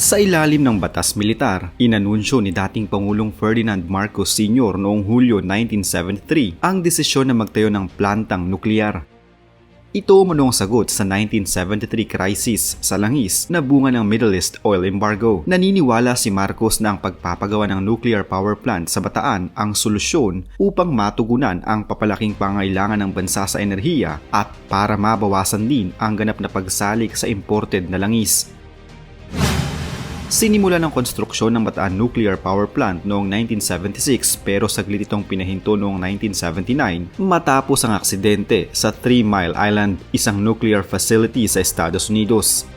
Sa ilalim ng batas militar, inanunsyo ni dating Pangulong Ferdinand Marcos Sr. noong Hulyo 1973 ang desisyon na magtayo ng plantang nuklear. Ito umunong sagot sa 1973 crisis sa langis na bunga ng Middle East oil embargo. Naniniwala si Marcos na ang pagpapagawa ng nuclear power plant sa Bataan ang solusyon upang matugunan ang papalaking pangailangan ng bansa sa enerhiya at para mabawasan din ang ganap na pagsalik sa imported na langis. Sinimula ng konstruksyon ng Bataan Nuclear Power Plant noong 1976 pero saglit itong pinahinto noong 1979 matapos ang aksidente sa 3 Mile Island, isang nuclear facility sa Estados Unidos.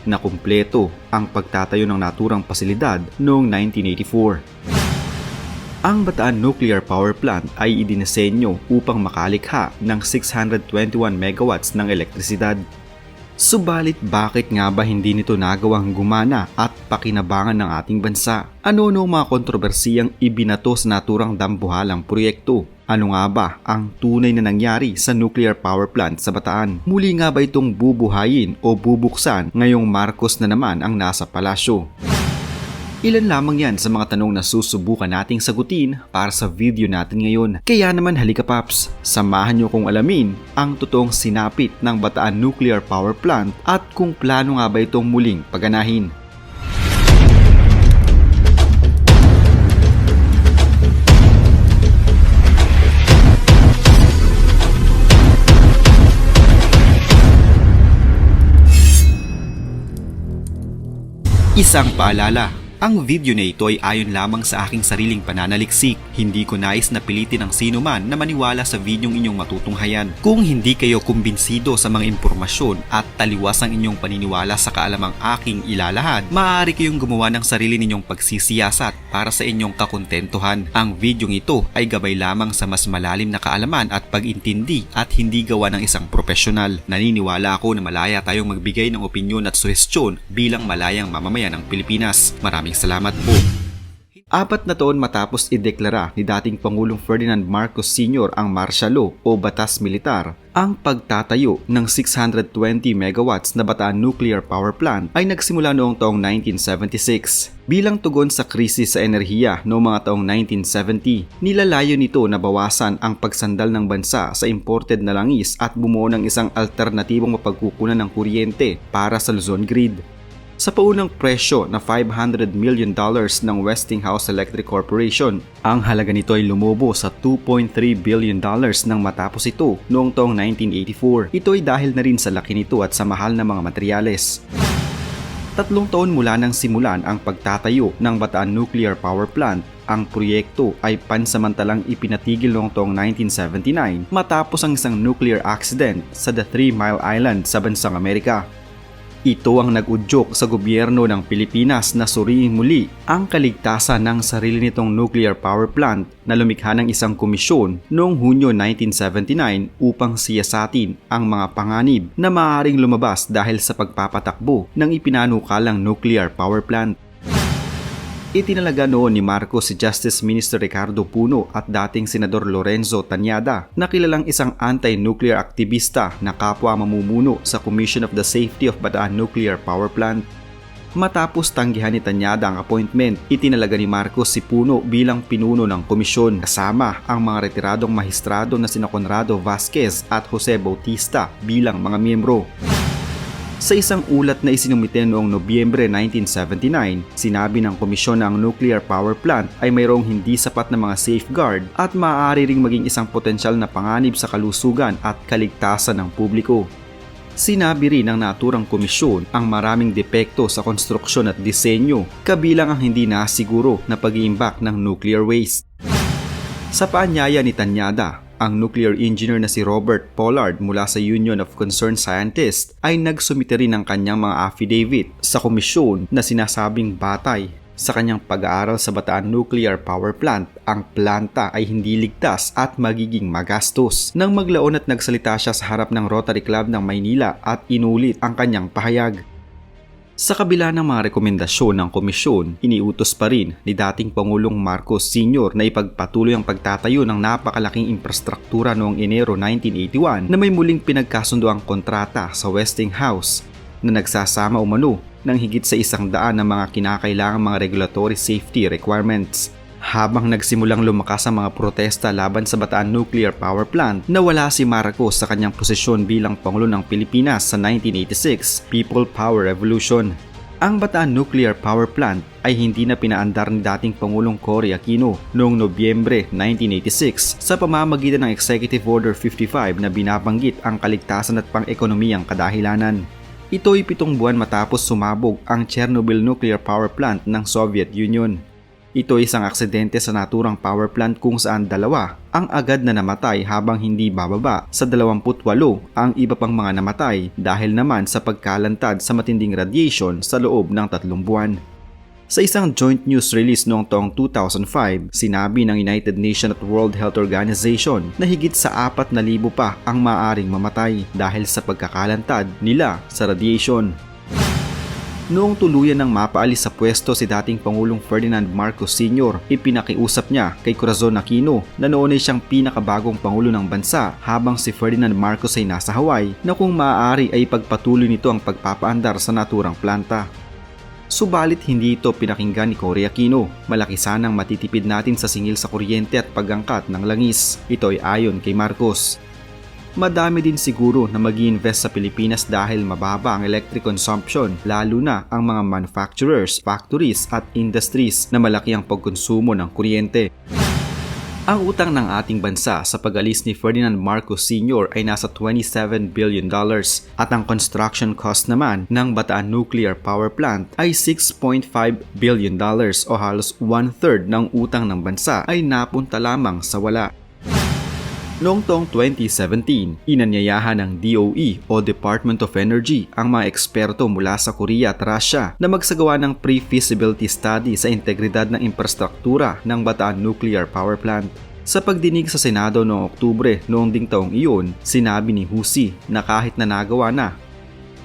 Nakumpleto ang pagtatayo ng naturang pasilidad noong 1984. Ang Bataan Nuclear Power Plant ay idinisenyo upang makalikha ng 621 megawatts ng elektrisidad. Subalit bakit nga ba hindi nito nagawang gumana at pakinabangan ng ating bansa? Ano-ano mga kontrobersiyang ibinato sa naturang dambuhalang proyekto? Ano nga ba ang tunay na nangyari sa nuclear power plant sa Bataan? Muli nga ba itong bubuhayin o bubuksan ngayong Marcos na naman ang nasa palasyo? Ilan lamang yan sa mga tanong na susubukan nating sagutin para sa video natin ngayon. Kaya naman halika paps, samahan nyo kong alamin ang totoong sinapit ng Bataan Nuclear Power Plant at kung plano nga ba itong muling paganahin. Isang paalala. Ang video na ito ay ayon lamang sa aking sariling pananaliksik. Hindi ko nais na pilitin ang sino man na maniwala sa videong inyong matutunghayan. Kung hindi kayo kumbinsido sa mga impormasyon at taliwas ang inyong paniniwala sa kaalamang aking ilalahad, maaari kayong gumawa ng sarili ninyong pagsisiyasat para sa inyong kakontentuhan. Ang videong ito ay gabay lamang sa mas malalim na kaalaman at pag-intindi at hindi gawa ng isang profesional. Naniniwala ako na malaya tayong magbigay ng opinyon at suhestyon bilang malayang mamamayan ng Pilipinas. Maraming salamat po. 4 na taon matapos ideklara ni dating Pangulong Ferdinand Marcos Sr. ang martial law o batas militar, ang pagtatayo ng 620 megawatts na Bataan Nuclear Power Plant ay nagsimula noong taong 1976. Bilang tugon sa krisis sa enerhiya noong mga taong 1970, nilalayo nito na bawasan ang pagsandal ng bansa sa imported na langis at bumuo ng isang alternatibong mapagkukunan ng kuryente para sa Luzon grid. Sa paunang presyo na $500 million ng Westinghouse Electric Corporation, ang halaga nito ay lumobo sa $2.3 billion nang matapos ito noong taong 1984. Ito ay dahil na rin sa laki nito at sa mahal na mga materyales. 3 taon mula nang simulan ang pagtatayo ng Bataan Nuclear Power Plant, ang proyekto ay pansamantalang ipinatigil noong taong 1979 matapos ang isang nuclear accident sa the 3 Mile Island sa bansang Amerika. Ito ang nag-udyok sa gobyerno ng Pilipinas na suriin muli ang kaligtasan ng sarili nitong nuclear power plant na lumikha ng isang komisyon noong Hunyo 1979 upang siyasatin ang mga panganib na maaaring lumabas dahil sa pagpapatakbo ng ipinanukalang nuclear power plant. Itinalaga noon ni Marcos si Justice Minister Ricardo Puno at dating Senador Lorenzo Tañada na kilalang isang anti-nuclear aktivista na kapwa mamumuno sa Commission of the Safety of Bataan Nuclear Power Plant. Matapos tanggihan ni Tañada ang appointment, itinalaga ni Marcos si Puno bilang pinuno ng komisyon kasama ang mga retiradong mahistrado na sina Conrado Vasquez at Jose Bautista bilang mga miyembro. Sa isang ulat na isinumite noong Nobyembre 1979, sinabi ng komisyon na ang nuclear power plant ay mayroong hindi sapat na mga safeguard at maaari ring maging isang potensyal na panganib sa kalusugan at kaligtasan ng publiko. Sinabi rin ng naturang komisyon ang maraming depekto sa konstruksyon at disenyo, kabilang ang hindi nasiguro na pag-iimbak ng nuclear waste. Sa paanyaya ni Tañada, ang nuclear engineer na si Robert Pollard mula sa Union of Concerned Scientists ay nagsumite rin ng kanyang mga affidavit sa komisyon na sinasabing batay sa kanyang pag-aaral sa Bataan Nuclear Power Plant, ang planta ay hindi ligtas at magiging magastos. Nang maglaon at nagsalita siya sa harap ng Rotary Club ng Maynila at inulit ang kanyang pahayag. Sa kabila ng mga rekomendasyon ng komisyon, iniutos pa rin ni dating Pangulong Marcos Sr. na ipagpatuloy ang pagtatayo ng napakalaking infrastruktura noong Enero 1981 na may muling pinagkasundo ang kontrata sa Westinghouse. na nagsasama umano ng higit sa 100 na mga kinakailangang mga regulatory safety requirements. Habang nagsimulang lumakas ang mga protesta laban sa Bataan Nuclear Power Plant, nawala si Marcos sa kanyang posisyon bilang Pangulo ng Pilipinas sa 1986 People Power Revolution. Ang Bataan Nuclear Power Plant ay hindi na pinaandar ni dating Pangulong Cory Aquino noong Nobyembre 1986 sa pamamagitan ng Executive Order 55 na binabanggit ang kaligtasan at pang-ekonomiyang kadahilanan. Ito ay 7 buwan matapos sumabog ang Chernobyl Nuclear Power Plant ng Soviet Union. Ito ay isang aksidente sa naturang power plant kung saan 2 ang agad na namatay habang hindi bababa sa 28 ang iba pang mga namatay dahil naman sa pagkalantad sa matinding radiation sa loob ng 3 buwan. Sa isang joint news release noong taong 2005, sinabi ng United Nations at World Health Organization na higit sa 4,000 pa ang maaaring mamatay dahil sa pagkakalantad nila sa radiation. Noong tuluyan ng mapaalis sa pwesto si dating Pangulong Ferdinand Marcos Sr., ipinakiusap niya kay Corazon Aquino na noon ay siyang pinakabagong Pangulo ng bansa habang si Ferdinand Marcos ay nasa Hawaii na kung maaari ay pagpatuloy nito ang pagpapaandar sa naturang planta. Subalit hindi ito pinakinggan ni Cory Aquino. Malaki sanang matitipid natin sa singil sa kuryente at pag-angkat ng langis. Ito ay ayon kay Marcos. Madami din siguro na mag-i-invest sa Pilipinas dahil mababa ang electric consumption, lalo na ang mga manufacturers, factories at industries na malaki ang pagkonsumo ng kuryente. Ang utang ng ating bansa sa pag-alis ni Ferdinand Marcos Sr. ay nasa $27 billion at ang construction cost naman ng Bataan Nuclear Power Plant ay $6.5 billion o halos 1/3 ng utang ng bansa ay napunta lamang sa wala. Noong taong 2017, inanyayahan ng DOE o Department of Energy ang mga eksperto mula sa Korea at Russia na magsagawa ng pre-feasibility study sa integridad ng infrastruktura ng Bataan Nuclear Power Plant. Sa pagdinig sa Senado noong Oktubre noong ding taong iyon, sinabi ni Husi na kahit na nagawa na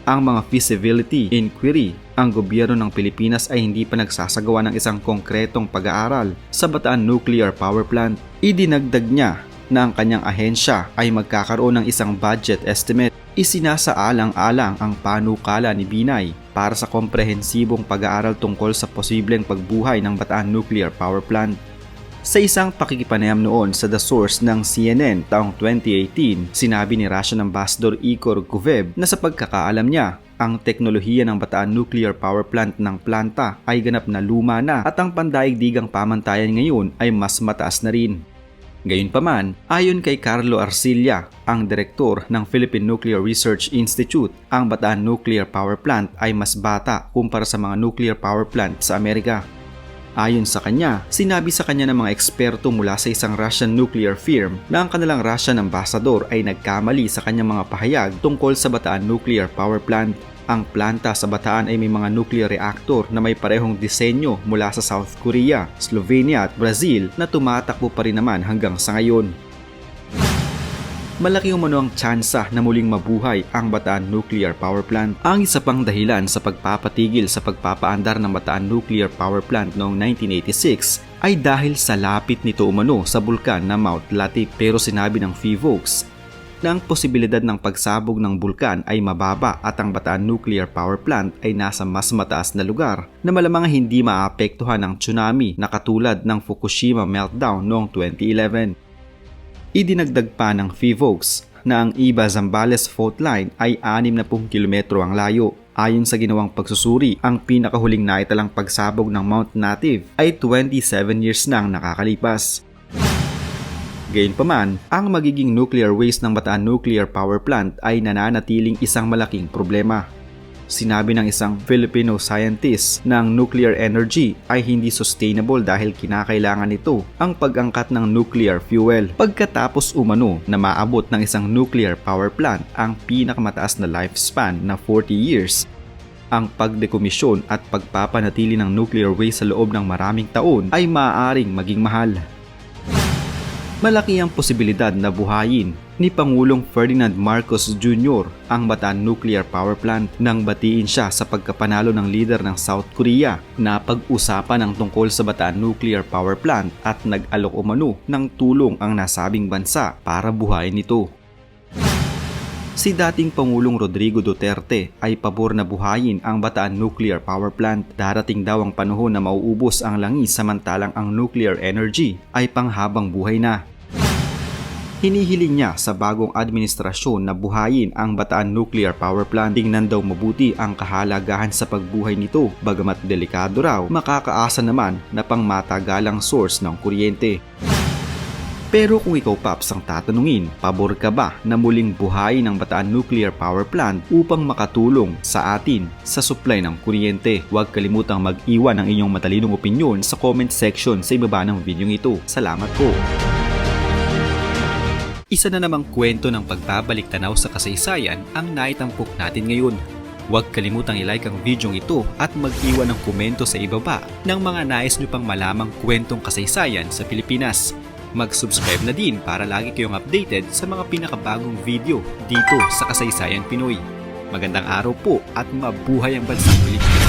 ang mga feasibility inquiry, ang gobyerno ng Pilipinas ay hindi pa nagsasagawa ng isang konkretong pag-aaral sa Bataan Nuclear Power Plant. Idinagdag niya na ang kanyang ahensya ay magkakaroon ng isang budget estimate. Isinasaalang-alang ang panukala ni Binay para sa komprehensibong pag-aaral tungkol sa posibleng pagbuhay ng Bataan Nuclear Power Plant. Sa isang pakikipanayam noon sa The Source ng CNN taong 2018, sinabi ni Russian Ambassador Igor Guvev na sa pagkakaalam niya, ang teknolohiya ng Bataan Nuclear Power Plant ng planta ay ganap na luma na at ang pandaigdigang pamantayan ngayon ay mas mataas na rin. Gayunpaman, ayon kay Carlo Arcilla, ang direktor ng Philippine Nuclear Research Institute, ang Bataan Nuclear Power Plant ay mas bata kumpara sa mga nuclear power plant sa Amerika. Ayon sa kanya, sinabi sa kanya ng mga eksperto mula sa isang Russian nuclear firm na ang kanilang Russian ambassador ay nagkamali sa kanyang mga pahayag tungkol sa Bataan Nuclear Power Plant. Ang planta sa Bataan ay may mga nuclear reactor na may parehong disenyo mula sa South Korea, Slovenia at Brazil na tumatakbo pa rin naman hanggang sa ngayon. Malaki umano ang tsansa na muling mabuhay ang Bataan Nuclear Power Plant. Ang isa pang dahilan sa pagpapatigil sa pagpapaandar ng Bataan Nuclear Power Plant noong 1986 ay dahil sa lapit nito umano sa bulkan na Mount Latik. Pero sinabi ng PHIVOLCS na ang posibilidad ng pagsabog ng bulkan ay mababa at ang Bataan Nuclear Power Plant ay nasa mas mataas na lugar na malamang hindi maapektuhan ng tsunami na katulad ng Fukushima meltdown noong 2011. Idinagdag pa ng PHIVOLCS na ang Iba-Zambales fault line ay 60 kilometro ang layo. Ayon sa ginawang pagsusuri, ang pinakahuling naitalang pagsabog ng Mount Native ay 27 years nang nakakalipas. Gayunpaman, ang magiging nuclear waste ng Bataan Nuclear Power Plant ay nananatiling isang malaking problema. Sinabi ng isang Filipino scientist na ang nuclear energy ay hindi sustainable dahil kinakailangan nito ang pag-angkat ng nuclear fuel. Pagkatapos umano na maabot ng isang nuclear power plant ang pinakamataas na lifespan na 40 years, ang pagdekomisyon at pagpapanatili ng nuclear waste sa loob ng maraming taon ay maaaring maging mahal. Malaki ang posibilidad na buhayin ni Pangulong Ferdinand Marcos Jr. ang Bataan Nuclear Power Plant nang batiin siya sa pagkapanalo ng leader ng South Korea na pag-usapan ang tungkol sa Bataan Nuclear Power Plant at nag-alok umano ng tulong ang nasabing bansa para buhayin ito. Si dating Pangulong Rodrigo Duterte ay pabor na buhayin ang Bataan Nuclear Power Plant. Darating daw ang panahon na mauubos ang langis samantalang ang nuclear energy ay panghabang buhay na. Hinihiling niya sa bagong administrasyon na buhayin ang Bataan Nuclear Power Plant. Tingnan daw mabuti ang kahalagahan sa pagbuhay nito, bagamat delikado raw, makakaasa naman na pangmatagalang source ng kuryente. Pero kung ikaw Paps ang tatanungin, pabor ka ba na muling buhayin ang Bataan Nuclear Power Plant upang makatulong sa atin sa supply ng kuryente? Huwag kalimutang mag-iwan ng inyong matalinong opinyon sa comment section sa ibaba ng video ito. Salamat po! Isa na namang kwento ng pagbabalik tanaw sa kasaysayan ang naitampok natin ngayon. Huwag kalimutang i-like ang video ito at mag-iwan ng komento sa ibaba ng mga nais nyo pang malamang kwentong kasaysayan sa Pilipinas. Mag-subscribe na din para lagi kayong updated sa mga pinakabagong video dito sa Kasaysayan Pinoy. Magandang araw po at mabuhay ang bansang Pilipinas!